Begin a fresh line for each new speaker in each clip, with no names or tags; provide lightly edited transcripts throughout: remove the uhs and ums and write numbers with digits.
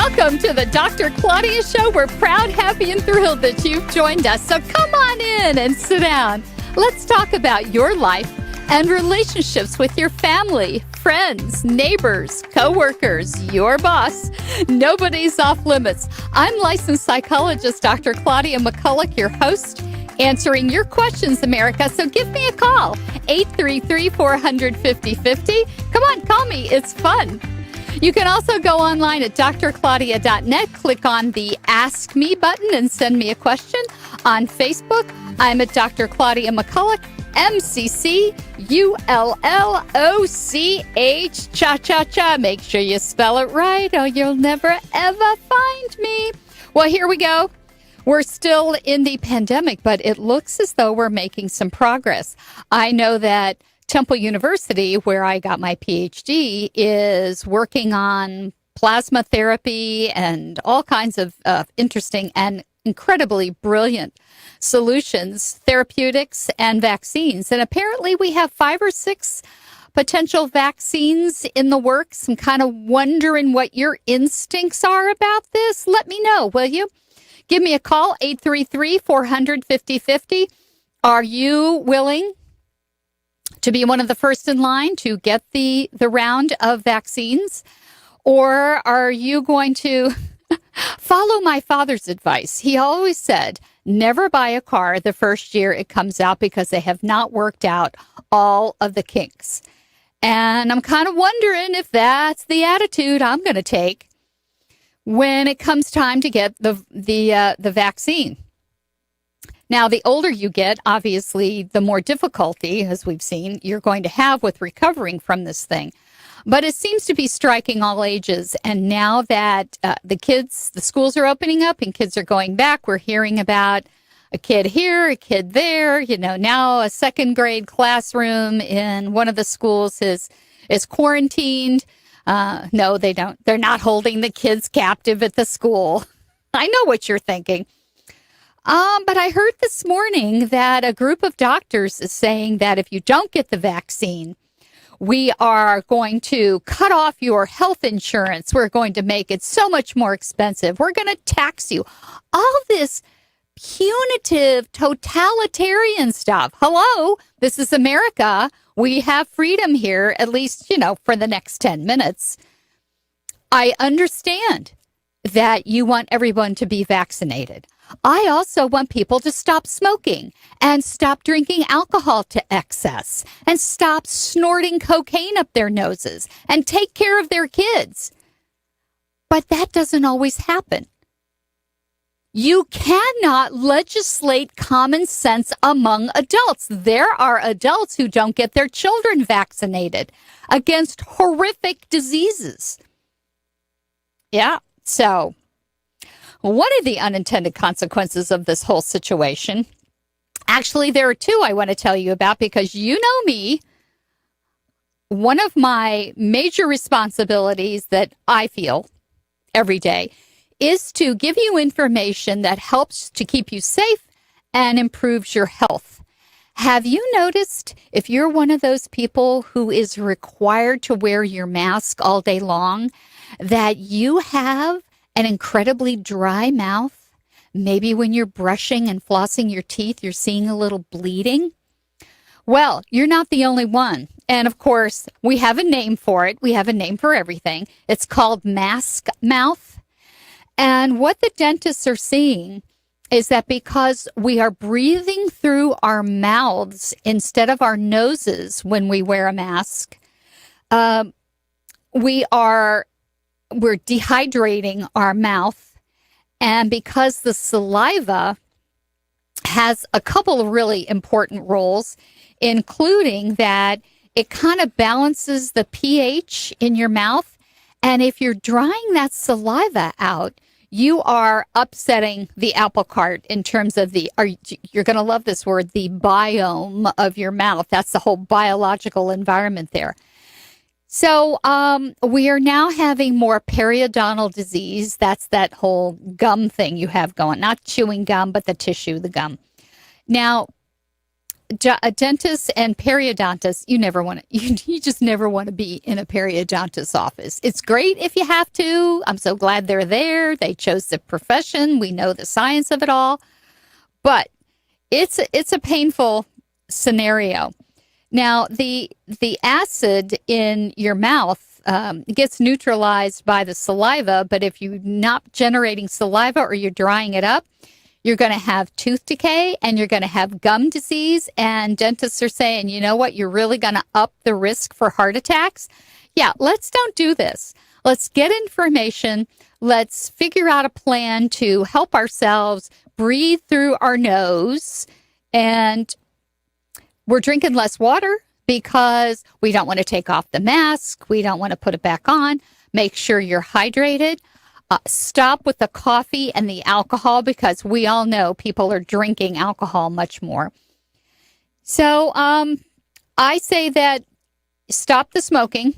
Welcome to the Dr. Claudia Show. We're proud, happy, and thrilled that you've joined us. So come on in and sit down. Let's talk about your life and relationships with your family, friends, neighbors, coworkers, your boss. Nobody's off limits. I'm licensed psychologist Dr. Claudia McCulloch, your host, answering your questions, America. So give me a call, 833-400-5050. Come on, call me. It's fun. You can also go online at drclaudia.net, click on the Ask Me button and send me a question. On Facebook, I'm at Dr. Claudia McCulloch, McCulloch. Cha-cha-cha. Make sure you spell it right or you'll never, ever find me. Well, here we go. We're still in the pandemic, but it looks as though we're making some progress. I know that Temple University, where I got my PhD, is working on plasma therapy and all kinds of interesting and incredibly brilliant solutions, therapeutics, and vaccines. And apparently we have 5 or 6 potential vaccines in the works. I'm kind of wondering what your instincts are about this. Let me know, will you? Give me a call, 833-400-5050. Are you willing to be one of the first in line to get the round of vaccines? Or are you going to follow my father's advice? He always said, never buy a car the first year it comes out because they have not worked out all of the kinks. And I'm kind of wondering if that's the attitude I'm going to take when it comes time to get the vaccine. Now, the older you get, obviously, the more difficulty, as we've seen, you're going to have with recovering from this thing. But it seems to be striking all ages. And now that the schools are opening up and kids are going back, we're hearing about a kid here, a kid there. You know, now a second grade classroom in one of the schools is quarantined. No, they don't. They're not holding the kids captive at the school. I know what you're thinking. But I heard this morning that a group of doctors is saying that if you don't get the vaccine, we are going to cut off your health insurance. We're going to make it so much more expensive. We're going to tax you. All this punitive, totalitarian stuff. Hello, this is America. We have freedom here, at least, for the next 10 minutes. I understand that you want everyone to be vaccinated. I also want people to stop smoking and stop drinking alcohol to excess and stop snorting cocaine up their noses and take care of their kids. But that doesn't always happen. You cannot legislate common sense among adults. There are adults who don't get their children vaccinated against horrific diseases. Yeah, so one of the unintended consequences of this whole situation, actually, there are 2 I want to tell you about because you know me. One of my major responsibilities that I feel every day is to give you information that helps to keep you safe and improves your health. Have you noticed if you're one of those people who is required to wear your mask all day long, that you have an incredibly dry mouth? Maybe when you're brushing and flossing your teeth, you're seeing a little bleeding. Well, you're not the only one. And of course, we have a name for it. We have a name for everything. It's called mask mouth. And what the dentists are seeing is that because we are breathing through our mouths instead of our noses when we wear a mask, we're dehydrating our mouth. And because the saliva has a couple of really important roles, including that it kind of balances the pH in your mouth. And if you're drying that saliva out, you are upsetting the apple cart in terms of you're going to love this word, the biome of your mouth. That's the whole biological environment there. So we are now having more periodontal disease. That's that whole gum thing you have going, not chewing gum, but the tissue, the gum. Now, a dentist and periodontist, you never want to, you just never want to be in a periodontist office. It's great if you have to. I'm so glad they're there. They chose the profession. We know the science of it all. But it's a painful scenario. Now, the acid in your mouth gets neutralized by the saliva, but if you're not generating saliva or you're drying it up, you're going to have tooth decay and you're going to have gum disease. And dentists are saying, you know what, you're really going to up the risk for heart attacks. Yeah, let's don't do this. Let's get information. Let's figure out a plan to help ourselves breathe through our nose. And we're drinking less water because we don't want to take off the mask. We don't want to put it back on. Make sure you're hydrated. Stop with the coffee and the alcohol because we all know people are drinking alcohol much more. So I say that stop the smoking.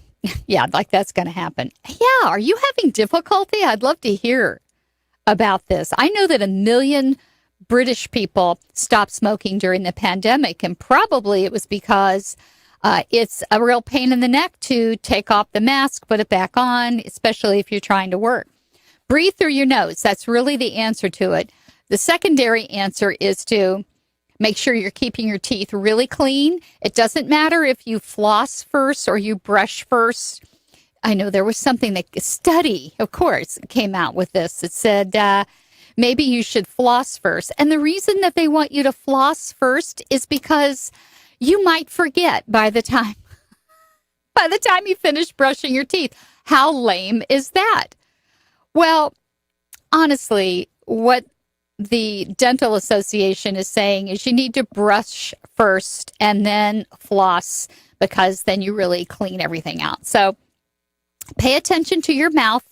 Yeah, like that's going to happen. Yeah, are you having difficulty? I'd love to hear about this. I know that 1 million British people stopped smoking during the pandemic, and probably it was because it's a real pain in the neck to take off the mask, put it back on, especially if you're trying to work. Breathe through your nose. That's really the answer to it. The secondary answer is to make sure you're keeping your teeth really clean. It doesn't matter if you floss first or you brush first. I know there was something that a study, of course, came out with this. It said maybe you should floss first. And the reason that they want you to floss first is because you might forget by the time you finish brushing your teeth. How lame is that? Well, honestly, what the Dental Association is saying is you need to brush first and then floss because then you really clean everything out. So pay attention to your mouth.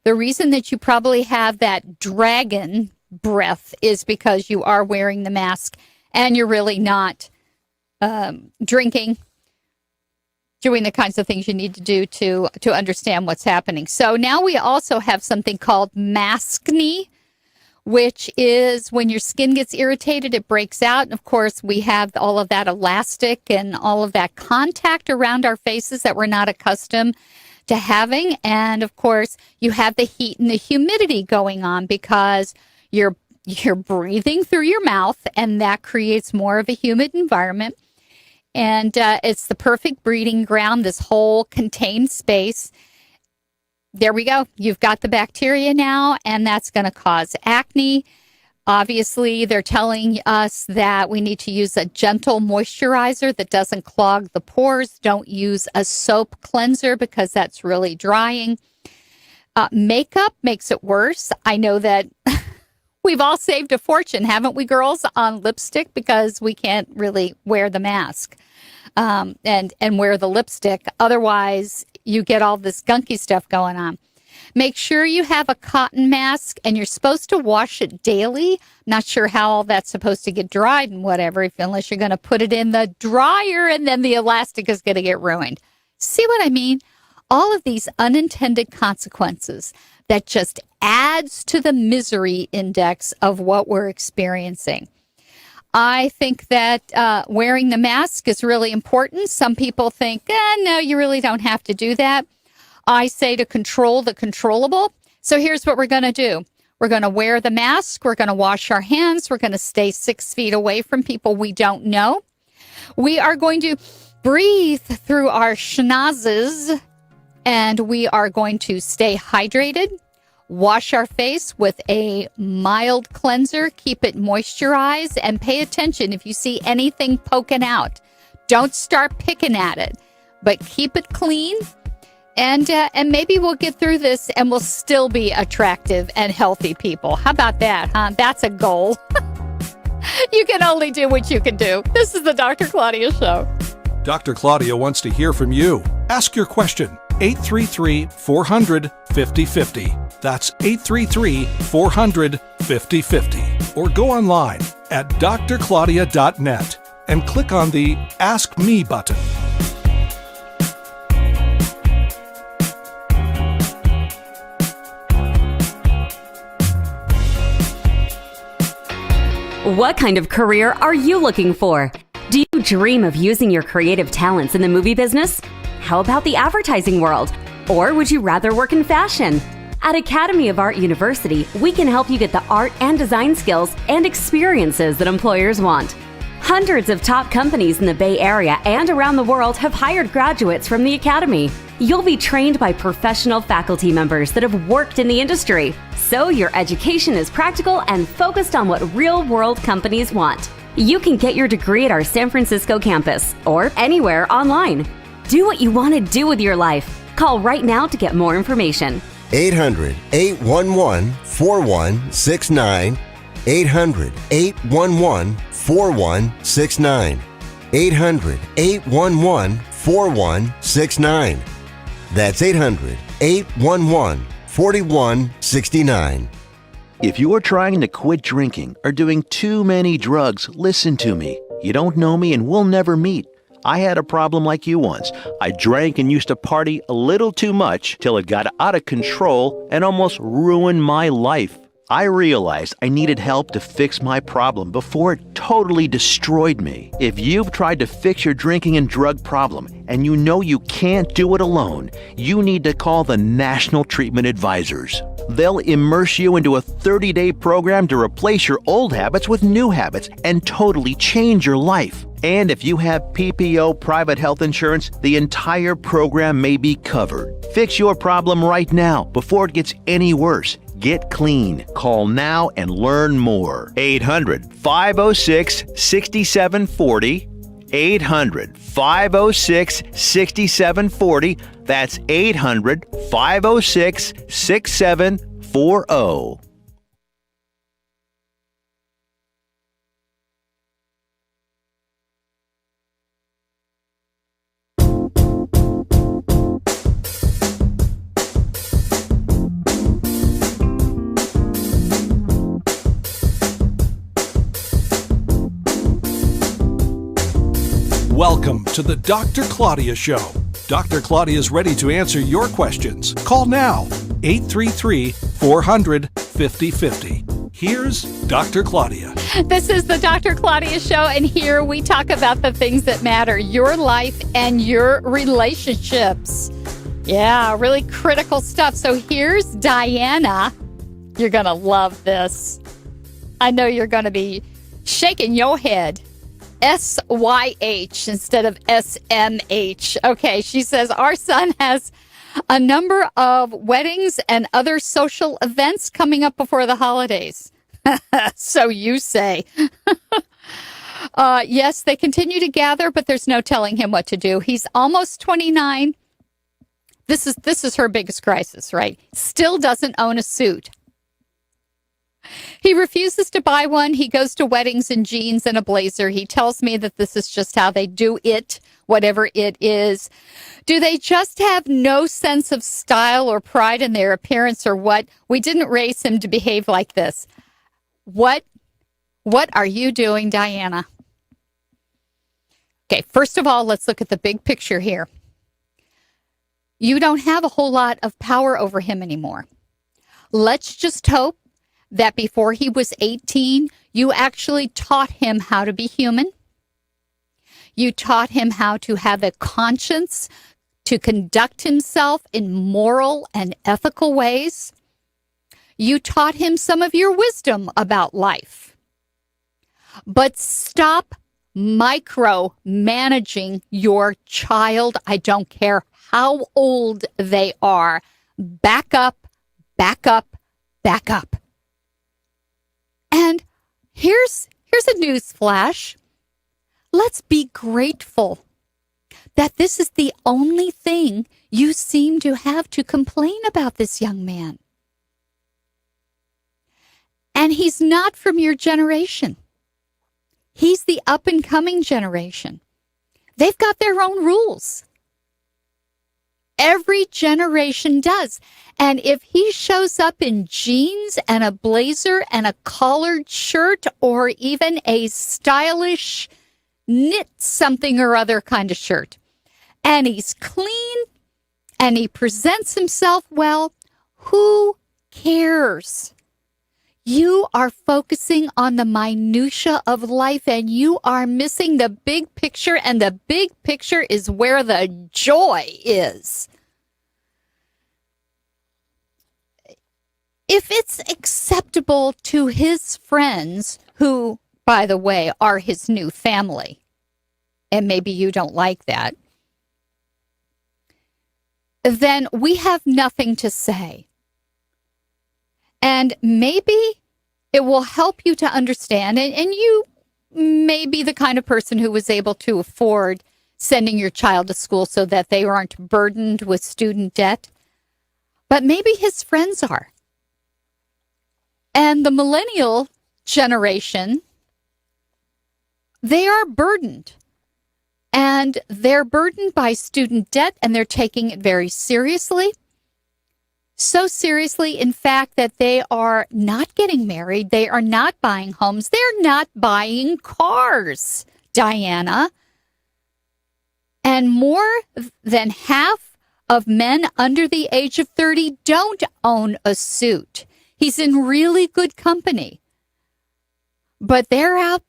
The reason that you probably have that dragon breath is because you are wearing the mask and you're really not drinking, doing the kinds of things you need to do to understand what's happening. So now we also have something called maskne, which is when your skin gets irritated, it breaks out. And of course, we have all of that elastic and all of that contact around our faces that we're not accustomed to having. And of course, you have the heat and the humidity going on because you're breathing through your mouth, and that creates more of a humid environment. And it's the perfect breeding ground, this whole contained space. There we go. You've got the bacteria now, and that's going to cause acne. Obviously, they're telling us that we need to use a gentle moisturizer that doesn't clog the pores. Don't use a soap cleanser because that's really drying. Makeup makes it worse. I know that we've all saved a fortune, haven't we, girls, on lipstick because we can't really wear the mask and wear the lipstick. Otherwise, you get all this gunky stuff going on. Make sure you have a cotton mask, and you're supposed to wash it daily. Not sure how all that's supposed to get dried and whatever, unless you're going to put it in the dryer and then the elastic is going to get ruined. See what I mean? All of these unintended consequences that just adds to the misery index of what we're experiencing. I think that wearing the mask is really important. Some people think, no, you really don't have to do that. I say to control the controllable. So here's what we're going to do. We're going to wear the mask. We're going to wash our hands. We're going to stay 6 feet away from people we don't know. We are going to breathe through our schnozzes, and we are going to stay hydrated. Wash our face with a mild cleanser. Keep it moisturized and pay attention if you see anything poking out. Don't start picking at it, but keep it clean. And maybe we'll get through this and we'll still be attractive and healthy people. How about that, huh? That's a goal. You can only do what you can do. This is the Dr. Claudia Show.
Dr. Claudia wants to hear from you. Ask your question. 833-400-5050. That's 833-400-5050. Or go online at drclaudia.net and click on the Ask Me button.
What kind of career are you looking for? Do you dream of using your creative talents in the movie business? How about the advertising world? Or would you rather work in fashion? At Academy of Art University, we can help you get the art and design skills and experiences that employers want. Hundreds of top companies in the Bay Area and around the world have hired graduates from the Academy. You'll be trained by professional faculty members that have worked in the industry, so your education is practical and focused on what real-world companies want. You can get your degree at our San Francisco campus or anywhere online. Do what you want to do with your life. Call right now to get more information.
800-811-4169. 800-811-4169. 800-811-4169. That's 800-811-4169.
If you're trying to quit drinking or doing too many drugs, listen to me. You don't know me and we'll never meet. I had a problem like you once. I drank and used to party a little too much till it got out of control and almost ruined my life. I realized I needed help to fix my problem before it totally destroyed me. If you've tried to fix your drinking and drug problem and you know you can't do it alone, you need to call the National Treatment Advisors. They'll immerse you into a 30-day program to replace your old habits with new habits and totally change your life. And if you have PPO private health insurance, the entire program may be covered. Fix your problem right now before it gets any worse. Get clean. Call now and learn more. 800-506-6740. 800-506-6740. That's 800-506-6740.
Welcome to the Dr. Claudia Show. Dr. Claudia is ready to answer your questions. Call now, 833-400-5050. Here's Dr. Claudia.
This is the Dr. Claudia Show, and here we talk about the things that matter, your life and your relationships. Yeah, really critical stuff. So here's Diana. You're going to love this. I know you're going to be shaking your head. SYH instead of SMH. Okay, she says, our son has a number of weddings and other social events coming up before the holidays. So you say. Yes, they continue to gather, but there's no telling him what to do. He's almost 29. This is her biggest crisis, right? Still doesn't own a suit. He refuses to buy one. He goes to weddings in jeans and a blazer. He tells me that this is just how they do it, whatever it is. Do they just have no sense of style or pride in their appearance, or what? We didn't raise him to behave like this. What are you doing, Diana? Okay, first of all, let's look at the big picture here. You don't have a whole lot of power over him anymore. Let's just hope that before he was 18, you actually taught him how to be human. You taught him how to have a conscience, to conduct himself in moral and ethical ways. You taught him some of your wisdom about life. But stop micromanaging your child. I don't care how old they are. Back up, back up, back up. And here's a news flash. Let's be grateful that this is the only thing you seem to have to complain about this young man. And he's not from your generation. He's the up-and-coming generation. They've got their own rules. Every generation does. And if he shows up in jeans and a blazer and a collared shirt, or even a stylish knit something or other kind of shirt, and he's clean and he presents himself well, who cares? You are focusing on the minutia of life and you are missing the big picture, and the big picture is where the joy is. If it's acceptable to his friends, who, by the way, are his new family, and maybe you don't like that, then we have nothing to say. And maybe it will help you to understand, and you may be the kind of person who was able to afford sending your child to school so that they aren't burdened with student debt. But maybe his friends are. And the millennial generation, they are burdened. And they're burdened by student debt, and they're taking it very seriously. So seriously, in fact, that they are not getting married. They are not buying homes. They're not buying cars, Diana. And more than half of men under the age of 30 don't own a suit. He's in really good company. But they're out there.